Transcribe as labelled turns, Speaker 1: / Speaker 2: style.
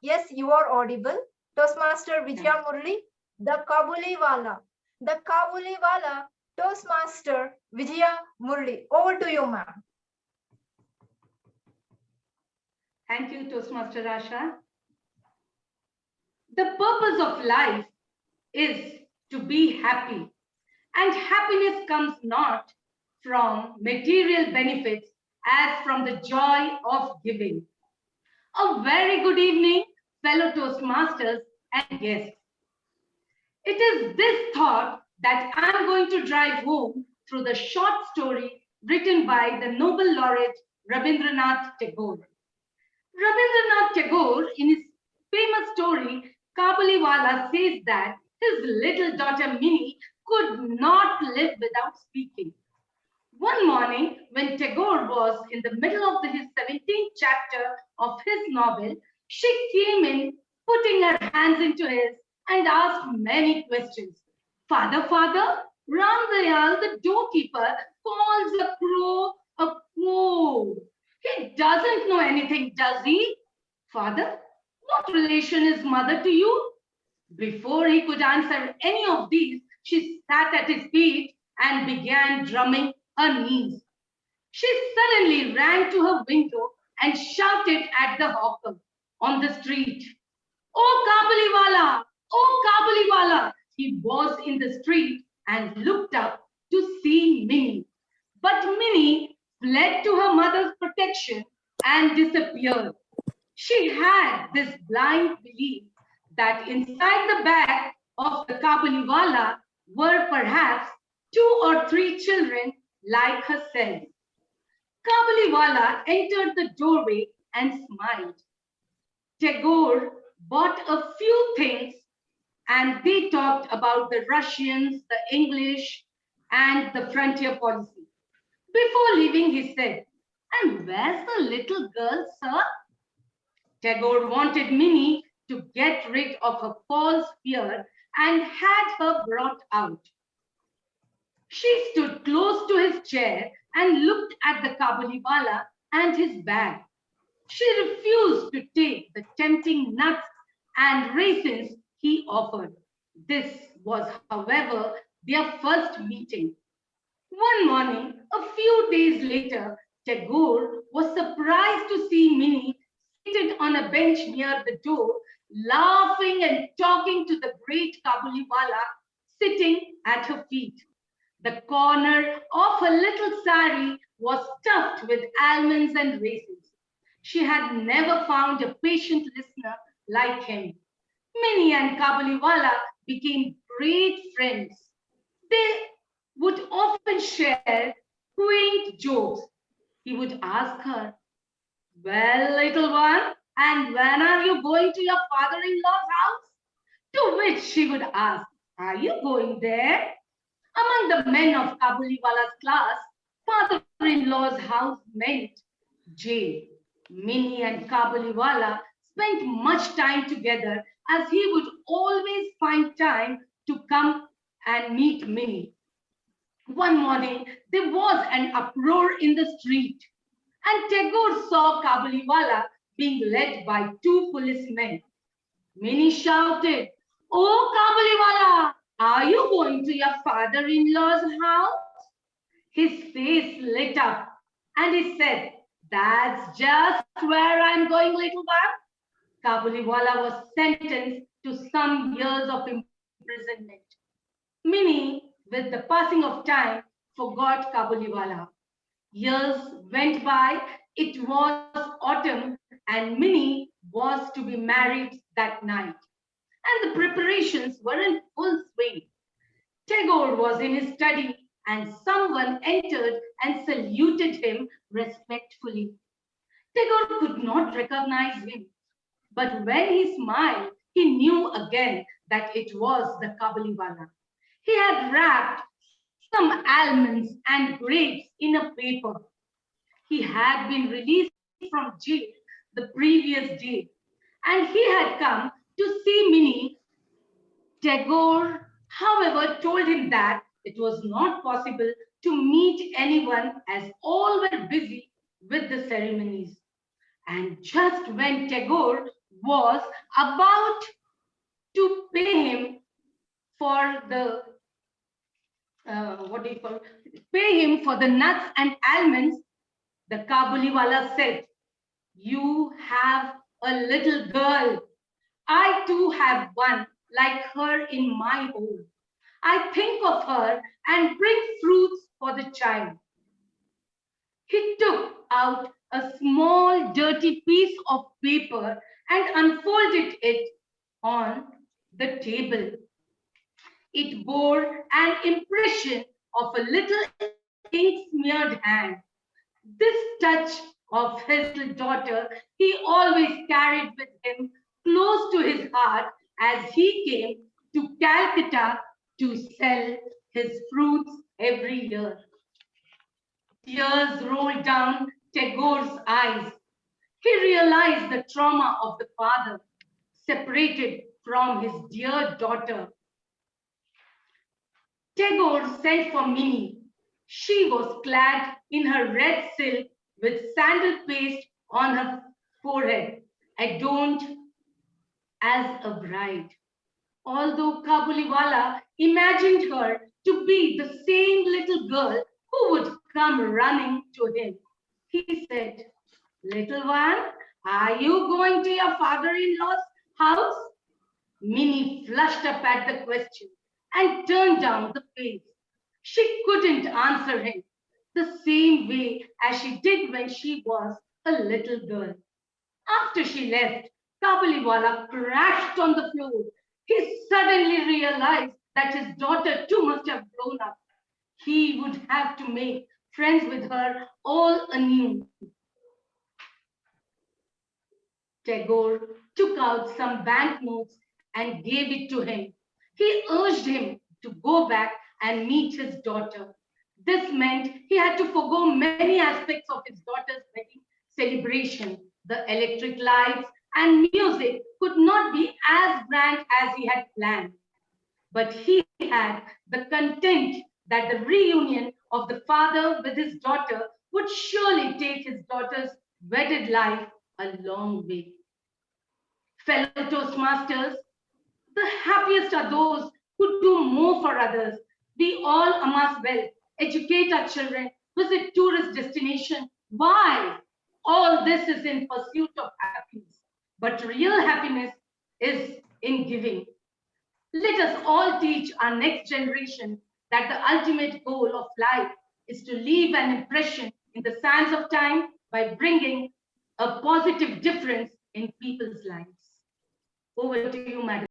Speaker 1: Yes, you are audible. Toastmaster Vijaya Murli, the Kabuliwala. The Kabuliwala, Toastmaster Vijaya Murli. Over to you, ma'am.
Speaker 2: Thank you, Toastmaster Asha. The purpose of life is to be happy, and happiness comes not from material benefits as from the joy of giving. A very good evening, fellow Toastmasters and guests. It is this thought that I'm going to drive home through the short story written by the Nobel laureate Rabindranath Tagore. Rabindranath Tagore, in his famous story Kabuliwala, says that his little daughter Minnie could not live without speaking. One morning, when Tagore was in the middle of his 17th chapter of his novel, she came in, putting her hands into his, and asked many questions. Father, Father, Ramdayal, the doorkeeper, calls a crow a crow. He doesn't know anything, does he? Father, what relation is mother to you? Before he could answer any of these, she sat at his feet and began drumming her knees. She suddenly ran to her window and shouted at the hawker on the street. Oh Kabuliwala! Oh Kabuliwala! He was in the street and looked up to see Minnie. But Minnie fled to her mother's protection and disappeared. She had this blind belief that inside the bag of the Kabuliwala were perhaps 2 or 3 children like herself. Kabuliwala entered the doorway and smiled. Tagore bought a few things and they talked about the Russians, the English, and the frontier policy. Before leaving, he said, "And where's the little girl, sir?" Tagore wanted Minnie to get rid of her false fear and had her brought out. She stood close to his chair and looked at the Kabuliwala and his bag. She refused to take the tempting nuts and raisins he offered. This was, however, their first meeting. One morning, a few days later, Tagore was surprised to see Minnie seated on a bench near the door, laughing and talking to the great Kabuliwala sitting at her feet. The corner of her little sari was stuffed with almonds and raisins. She had never found a patient listener like him. Minnie and Kabuliwala became great friends. They would often share quaint jokes. He would ask her, "Well, little one, and when are you going to your father-in-law's house?" To which she would ask, "Are you going there?" Among the men of Kabuliwala's class, father-in-law's house meant jail. Minnie and Kabuliwala spent much time together as he would always find time to come and meet Minnie. One morning, there was an uproar in the street, and Tagore saw Kabuliwala being led by 2 policemen. Minnie shouted, "Oh, Kabuliwala, are you going to your father-in-law's house?" His face lit up and he said, "That's just where I'm going, little one." Kabuliwala was sentenced to some years of imprisonment. Minnie, with the passing of time, forgot Kabuliwala. Years went by, it was autumn, and Minnie was to be married that night. And the preparations were in full swing. Tagore was in his study, and someone entered and saluted him respectfully. Tagore could not recognize him, but when he smiled, he knew again that it was the Kabuliwala. He had wrapped some almonds and grapes in a paper. He had been released from jail the previous day, and he had come to see Minnie. Tagore, however, told him that it was not possible to meet anyone as all were busy with the ceremonies. And just when Tagore was about to pay him for the pay him for the nuts and almonds, the Kabuliwala said, "You have a little girl. I too have one like her in my home. I think of her and bring fruits for the child." He took out a small dirty piece of paper and unfolded it on the table. It bore an impression of a little ink-smeared hand. This touch of his little daughter he always carried with him close to his heart as he came to Calcutta to sell his fruits every year. Tears rolled down Tagore's eyes. He realized the trauma of the father, separated from his dear daughter. Tagore sent for Minnie. She was clad in her red silk with sandal paste on her forehead, adorned as a bride. Although Kabuliwala imagined her to be the same little girl who would come running to him, he said, "Little one, are you going to your father-in-law's house?" Minnie flushed up at the question and turned down the face. She couldn't answer him the same way as she did when she was a little girl. After she left, Kabuliwala crashed on the floor. He suddenly realized that his daughter too must have grown up. He would have to make friends with her all anew. Tagore took out some banknotes and gave it to him. He urged him to go back and meet his daughter. This meant he had to forego many aspects of his daughter's wedding celebration. The electric lights and music could not be as grand as he had planned. But he had the content that the reunion of the father with his daughter would surely take his daughter's wedded life a long way. Fellow Toastmasters, the happiest are those who do more for others. We all amass wealth, educate our children, visit tourist destinations. Why? All this is in pursuit of happiness. But real happiness is in giving. Let us all teach our next generation that the ultimate goal of life is to leave an impression in the sands of time by bringing a positive difference in people's lives. Over to you, Madam.